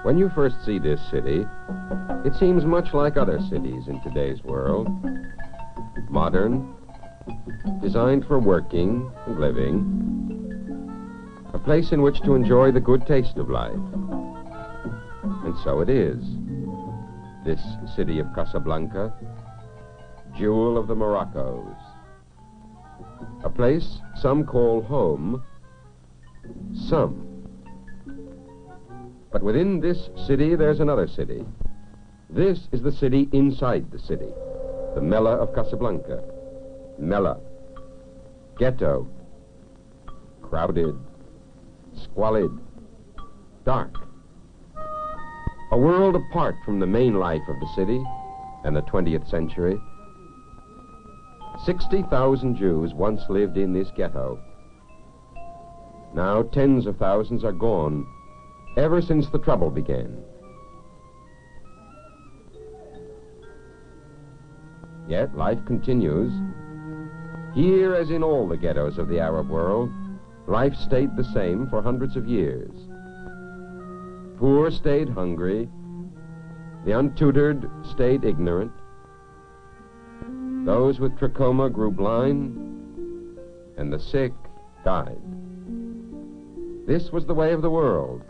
When you first see this city, it seems much like other cities in today's world. Modern, designed for working and living, a place in which to enjoy the good taste of life. And so it is, this city of Casablanca, jewel of the Moroccos. A place some call home, some. But within this city, there's another city. This is the city inside the city, the Mela of Casablanca. Mela, ghetto, crowded, squalid, dark. A world apart from the main life of the city and the 20th century. 60,000 Jews once lived in this ghetto. Now tens of thousands are gone, ever since the trouble began. Yet life continues. Here, as in all the ghettos of the Arab world, life stayed the same for hundreds of years. Poor stayed hungry, the untutored stayed ignorant, those with trachoma grew blind, and the sick died. This was the way of the world.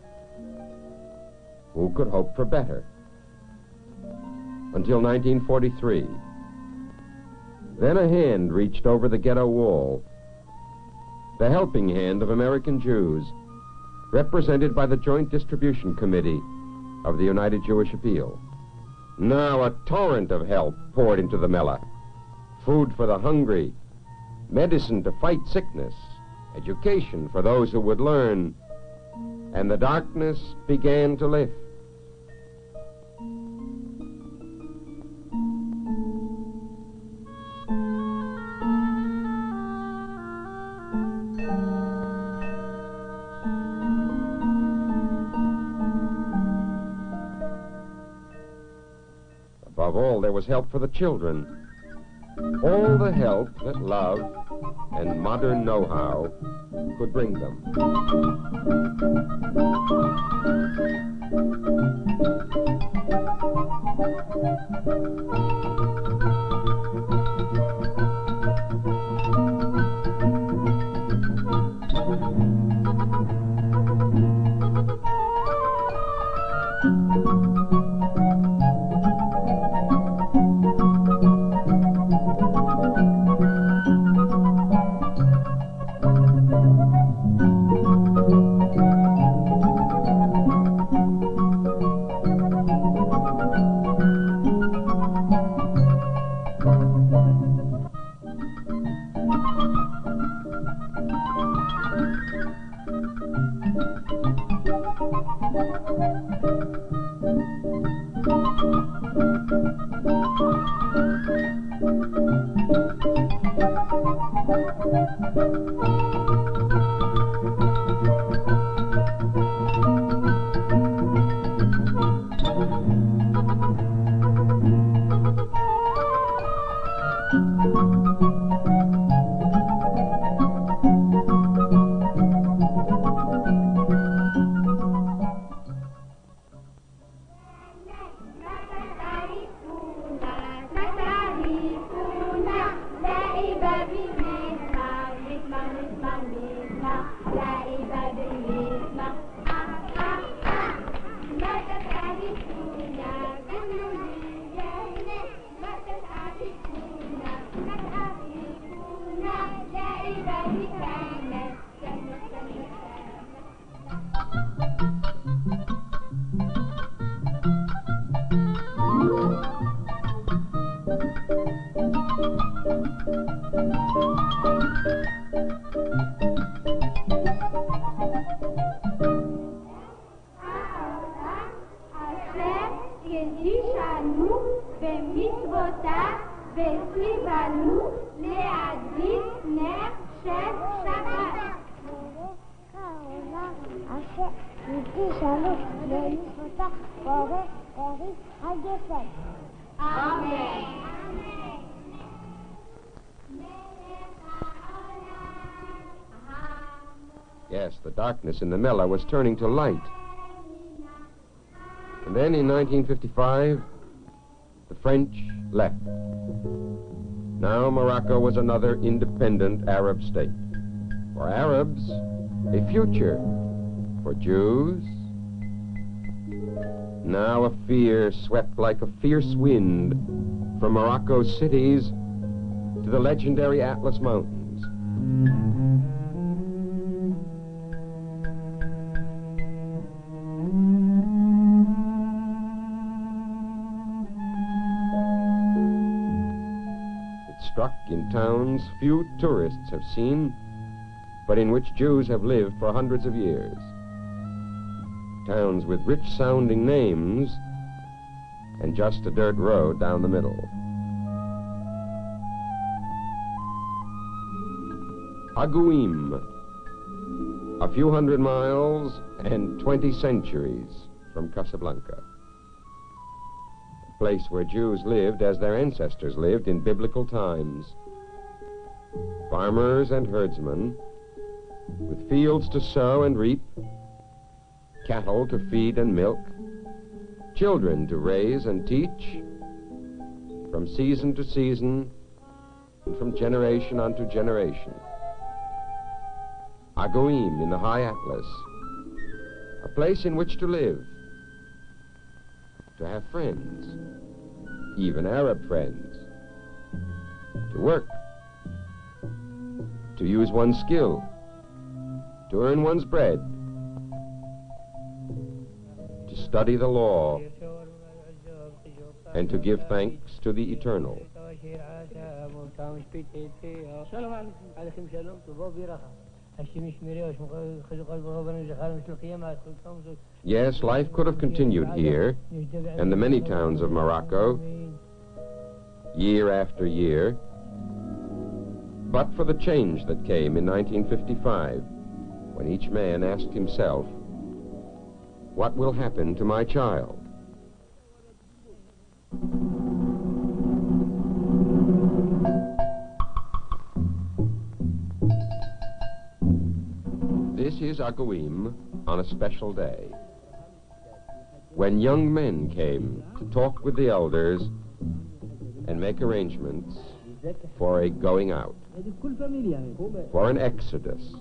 Who could hope for better? Until 1943. Then a hand reached over the ghetto wall, the helping hand of American Jews, represented by the Joint Distribution Committee of the United Jewish Appeal. Now a torrent of help poured into the Mela. Food for the hungry, medicine to fight sickness, education for those who would learn, and the darkness began to lift. Above all, there was help for the children. All the help that love and modern know-how could bring them. Yes, the darkness in the Mela was turning to light. then in 1955, the French left. Now Morocco was another independent Arab state. For Arabs, a future. For Jews, now a fear swept like a fierce wind from Morocco's cities to the legendary Atlas Mountains. It struck in towns few tourists have seen, but in which Jews have lived for hundreds of years. Towns with rich-sounding names and just a dirt road down the middle. Agouim, a few hundred miles and 20 centuries from Casablanca. A place where Jews lived as their ancestors lived in biblical times. Farmers and herdsmen, with fields to sow and reap, cattle to feed and milk, children to raise and teach, from season to season and from generation unto generation. Agouim in the high Atlas, a place in which to live, to have friends, even Arab friends, to work, to use one's skill, to earn one's bread, to study the law, and to give thanks to the Eternal. Yes, life could have continued here and the many towns of Morocco, year after year, but for the change that came in 1955, when each man asked himself, what will happen to my child? This is Agouim on a special day, when young men came to talk with the elders and make arrangements for a going out, for an exodus,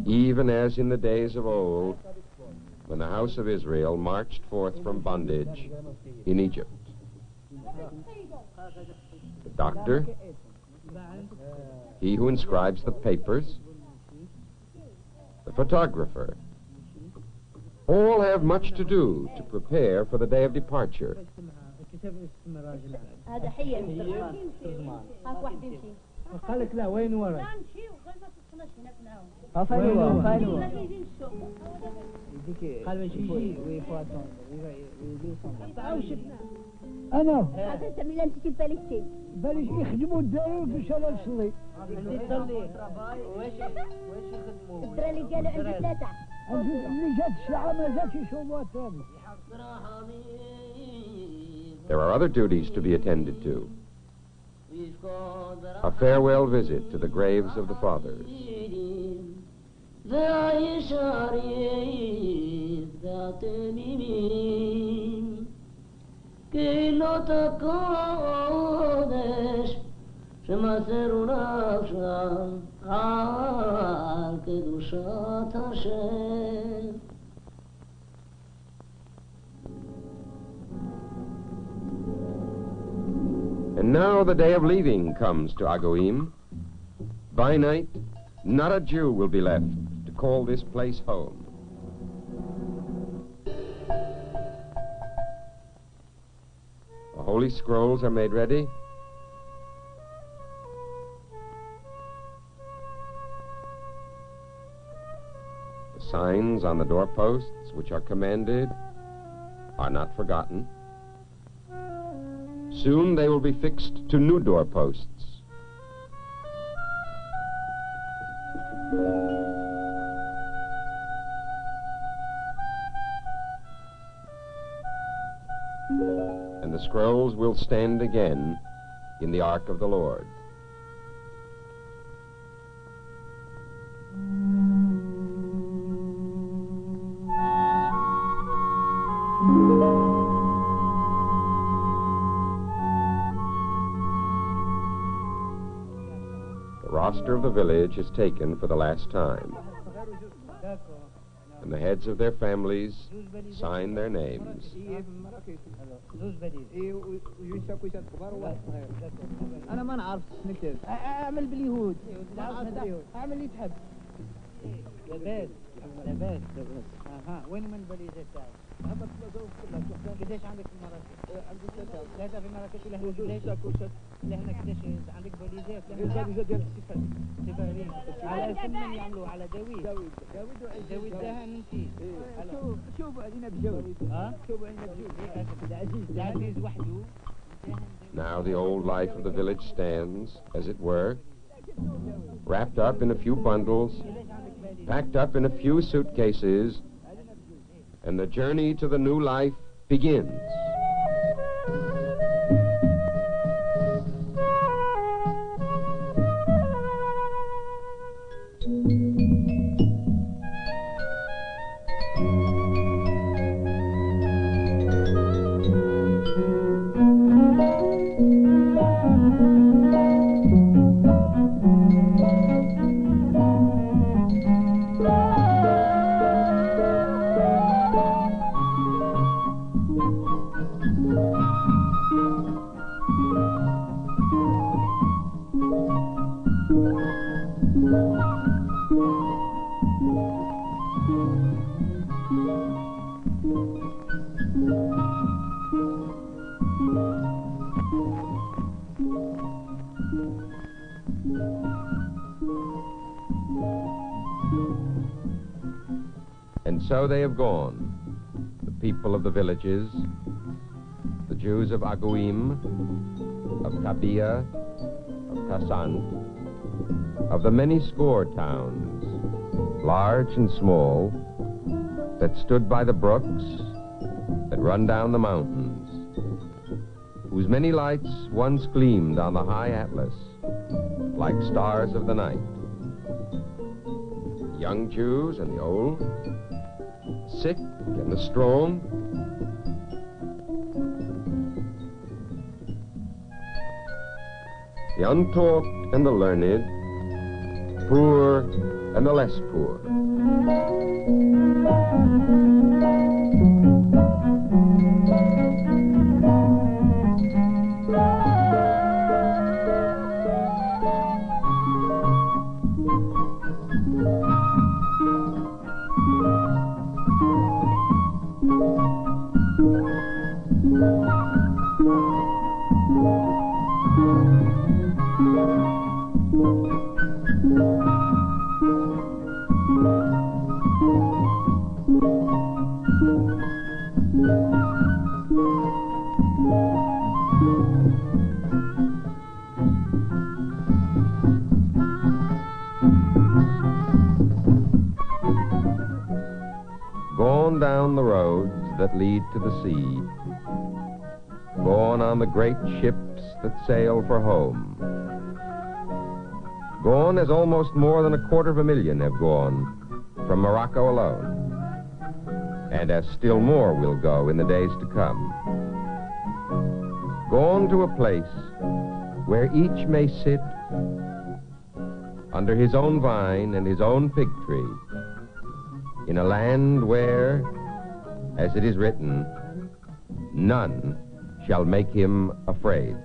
even as in the days of old, when the house of Israel marched forth from bondage in Egypt. The doctor, he who inscribes the papers, the photographer, all have much to do to prepare for the day of departure. انا هذا من امسك الفلسطين باليش يخدموا الدار في شلال صلي واش يخدموا الدراري اللي قالوا عندي ثلاثه اللي جات الساعه ما جاتش يشوفوها ثاني. There are other duties to be attended to. A farewell visit to the graves of the fathers. And now the day of leaving comes to Agouim. By night, not a Jew will be left to call this place home. The holy scrolls are made ready. The signs on the doorposts which are commanded are not forgotten. Soon they will be fixed to new doorposts. And the scrolls will stand again in the Ark of the Lord. roster of the village is taken for the last time, and the heads of their families sign their names. أنا ما نعرف نكتب أعمل باليهود أعمل اللي تحب لباس وين من البليزة تاعي قديش عندك في مراكش؟ عندي ثلاثة في مراكش ولا هنا لا هنا قديش عندك بليزات؟ البليزة ديال السفارين على ثمن يعملوا على داوود ده نسيت شوفوا علينا بجوز شوفوا علينا بجوز العزيز وحده. Now the old life of the village stands, as it were, wrapped up in a few bundles, packed up in a few suitcases, and the journey to the new life begins. And so they have gone, the people of the villages, the Jews of Agouim, of Kabia, of Kassant, of the many score towns, large and small, that stood by the brooks, that run down the mountains, whose many lights once gleamed on the high Atlas, like stars of the night. The young Jews and the old, sick and the strong, the untaught and the learned, poor and the less poor. Gone down the roads that lead to the sea, gone on the great ships that sail for home, gone as almost more than 250,000 have gone from Morocco alone, and as still more will go in the days to come. Gone to a place where each may sit under his own vine and his own fig tree, in a land where, as it is written, none shall make him afraid.